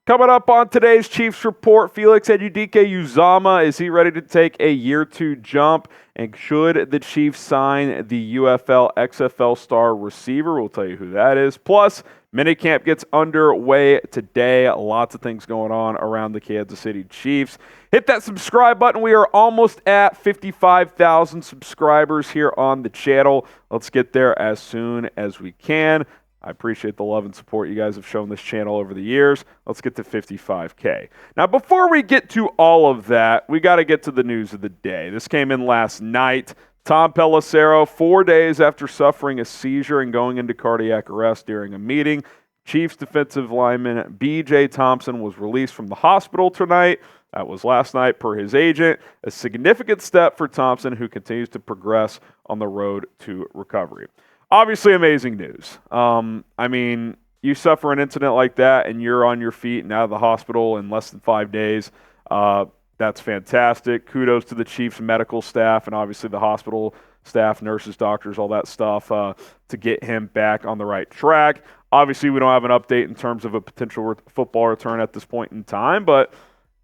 Coming up on today's Chiefs Report, Felix Anudike-Uzomah, is he ready to take a year two jump? And should the Chiefs sign the UFL XFL star receiver? We'll tell you who that is. Plus, minicamp gets underway today. Lots of things going on around the Kansas City Chiefs. Hit that subscribe button. We are almost at 55,000 subscribers here on the channel. Let's get there as soon as we can. I appreciate the love and support you guys have shown this channel over the years. Let's get to 55K. Now, before we get to all of that, we got to get to the news of the day. This came in last night. Tom Pelissero, 4 days after suffering a seizure and going into cardiac arrest during a meeting, Chiefs defensive lineman BJ Thompson was released from the hospital tonight. That was last night per his agent. A significant step for Thompson, who continues to progress on the road to recovery. Obviously, amazing news. I mean, you suffer an incident like that and you're on your feet and out of the hospital in less than 5 days. That's fantastic. Kudos to the Chiefs medical staff and obviously the hospital staff, nurses, doctors, all that stuff to get him back on the right track. Obviously, we don't have an update in terms of a potential football return at this point in time, but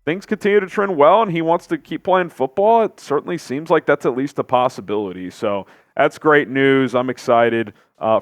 things continue to trend well and he wants to keep playing football. It certainly seems like that's at least a possibility. So that's great news. I'm excited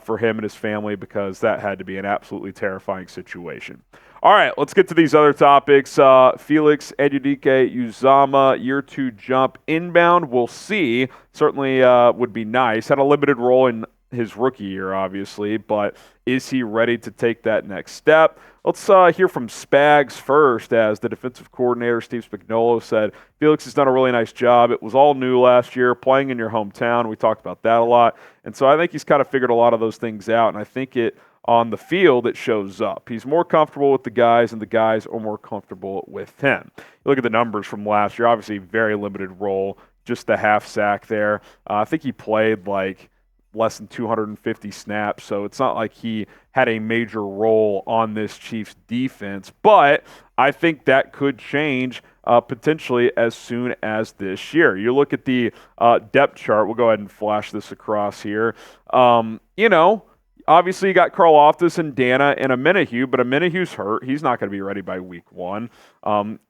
for him and his family because that had to be an absolutely terrifying situation. All right, let's get to these other topics. Felix Anudike-Uzomah, year two jump inbound. We'll see. Certainly would be nice. Had a limited role in his rookie year, obviously, but is he ready to take that next step? Let's hear from Spags first, as the defensive coordinator, Steve Spagnuolo, said Felix has done a really nice job. It was all new last year, playing in your hometown. We talked about that a lot. And so I think he's kind of figured a lot of those things out, and I think on the field, it shows up. He's more comfortable with the guys, and the guys are more comfortable with him. You look at the numbers from last year, obviously very limited role, just the half sack there. I think he played like less than 250 snaps, so it's not like he had a major role on this Chiefs defense, but I think that could change potentially as soon as this year. You look at the depth chart. We'll go ahead and flash this across here. Obviously, you got Karlaftis and Dana and Amenahue, but Amenahue's hurt. He's not going to be ready by week one.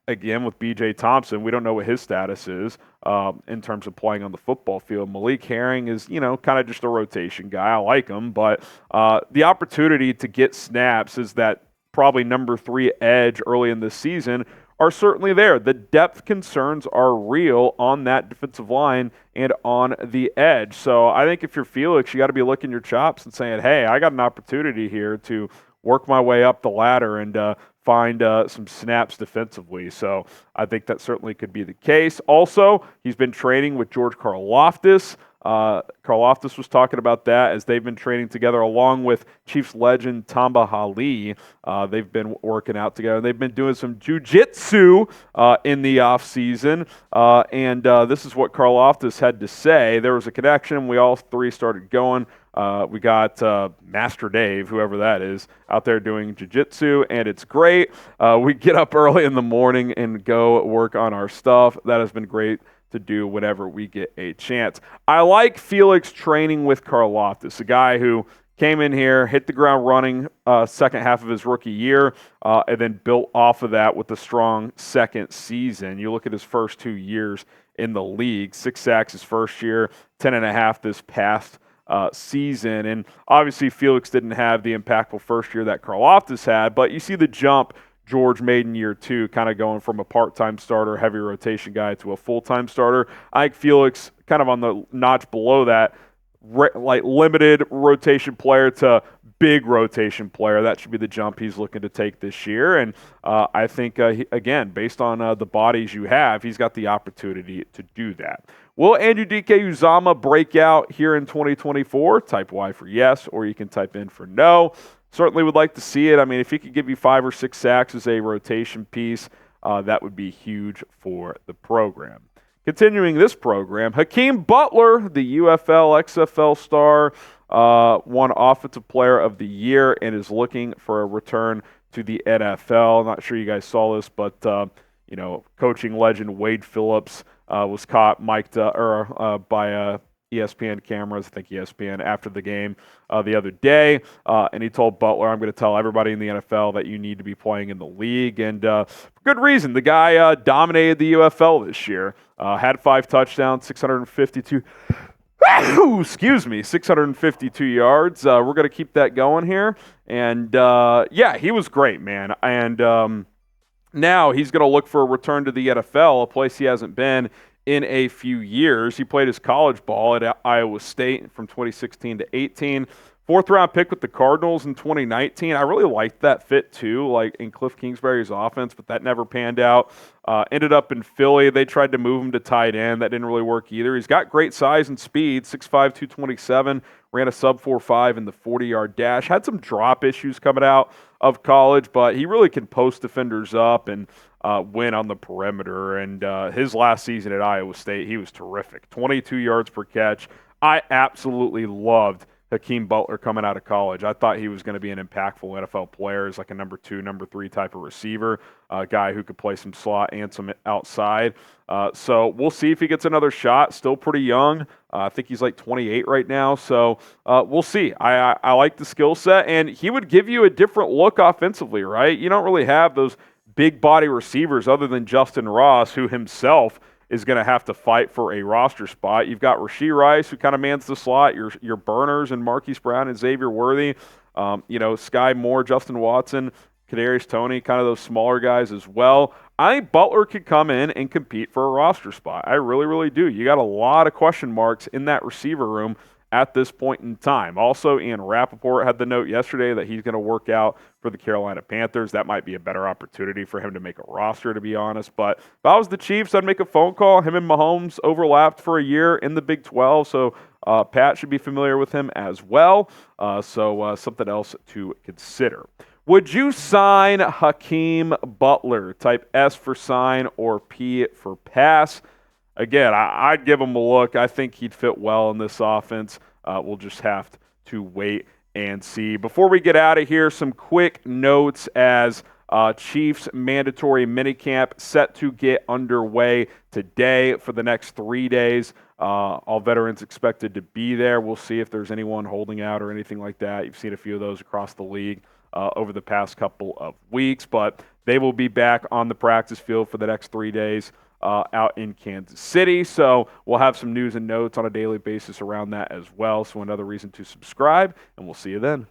Again, with BJ Thompson, we don't know what his status is in terms of playing on the football field. Malik Herring is, kind of just a rotation guy. I like him, but the opportunity to get snaps is that probably number 3 edge early in the season are certainly there. The depth concerns are real on that defensive line and on the edge. So I think if you're Felix, you got to be licking your chops and saying, hey, I got an opportunity here to work my way up the ladder and find some snaps defensively. So I think that certainly could be the case. Also, he's been training with George Karlaftis. Karlaftis was talking about that as they've been training together along with Chiefs legend Tamba Hali. They've been working out together. They've been doing some jiu-jitsu in the offseason. And this is what Karlaftis had to say. There was a connection. We all three started going. We got Master Dave, whoever that is, out there doing jiu-jitsu, and it's great. We get up early in the morning and go work on our stuff. That has been great to do whenever we get a chance. I like Felix training with Karlaftis, a guy who came in here, hit the ground running second half of his rookie year, and then built off of that with a strong second season. You look at his first 2 years in the league, 6 sacks his first year, 10.5 this past season. And obviously Felix didn't have the impactful first year that Karlaftis had, but you see the jump George made in year 2, kind of going from a part-time starter, heavy rotation guy to a full-time starter. I think Felix kind of on the notch below that, like limited rotation player to big rotation player. That should be the jump he's looking to take this year. And I think, again, based on the bodies you have, he's got the opportunity to do that. Will Anudike-Uzomah break out here in 2024? Type Y for yes, or you can type in for no. Certainly would like to see it. I mean, if he could give you 5 or 6 sacks as a rotation piece, that would be huge for the program. Continuing this program, Hakeem Butler, the UFL XFL star, won Offensive Player of the Year and is looking for a return to the NFL. Not sure you guys saw this, but coaching legend Wade Phillips was caught mic'd by ESPN cameras, I think ESPN, after the game the other day, and he told Butler, I'm going to tell everybody in the NFL that you need to be playing in the league, and for good reason. The guy dominated the UFL this year, had 5 touchdowns, 652 excuse me, 652 yards. We're going to keep that going here. And, yeah, he was great, man. And now he's going to look for a return to the NFL, a place he hasn't been in a few years. He played his college ball at Iowa State from 2016 to 18. 4th-round pick with the Cardinals in 2019. I really liked that fit, too, like in Cliff Kingsbury's offense, but that never panned out. Ended up in Philly. They tried to move him to tight end. That didn't really work either. He's got great size and speed, 6'5", 227. Ran a sub 4.5 in the 40-yard dash. Had some drop issues coming out of college, but he really can post defenders up and win on the perimeter. And his last season at Iowa State, he was terrific. 22 yards per catch. I absolutely loved Hakeem Butler coming out of college. I thought he was going to be an impactful NFL player as like a number 2, number 3 type of receiver, a guy who could play some slot and some outside. So we'll see if he gets another shot. Still pretty young. I think he's like 28 right now. So we'll see. I like the skill set, and he would give you a different look offensively, right? You don't really have those big body receivers other than Justin Ross, who himself is going to have to fight for a roster spot. You've got Rashee Rice, who kind of mans the slot, your burners, and Marquise Brown and Xavier Worthy. Sky Moore, Justin Watson, Kadarius Toney, kind of those smaller guys as well. I think Butler could come in and compete for a roster spot. I really, really do. You got a lot of question marks in that receiver room at this point in time. Also, Ian Rappaport had the note yesterday that he's going to work out for the Carolina Panthers. That might be a better opportunity for him to make a roster, to be honest. But if I was the Chiefs, I'd make a phone call. Him and Mahomes overlapped for a year in the Big 12, so Pat should be familiar with him as well. So something else to consider. Would you sign Hakeem Butler? Type S for sign or P for pass. Again, I'd give him a look. I think he'd fit well in this offense. We'll just have to wait and see. Before we get out of here, some quick notes as Chiefs mandatory minicamp set to get underway today for the next 3 days. All veterans expected to be there. We'll see if there's anyone holding out or anything like that. You've seen a few of those across the league over the past couple of weeks, but they will be back on the practice field for the next 3 days. Out in Kansas City. So we'll have some news and notes on a daily basis around that as well. So another reason to subscribe, and we'll see you then.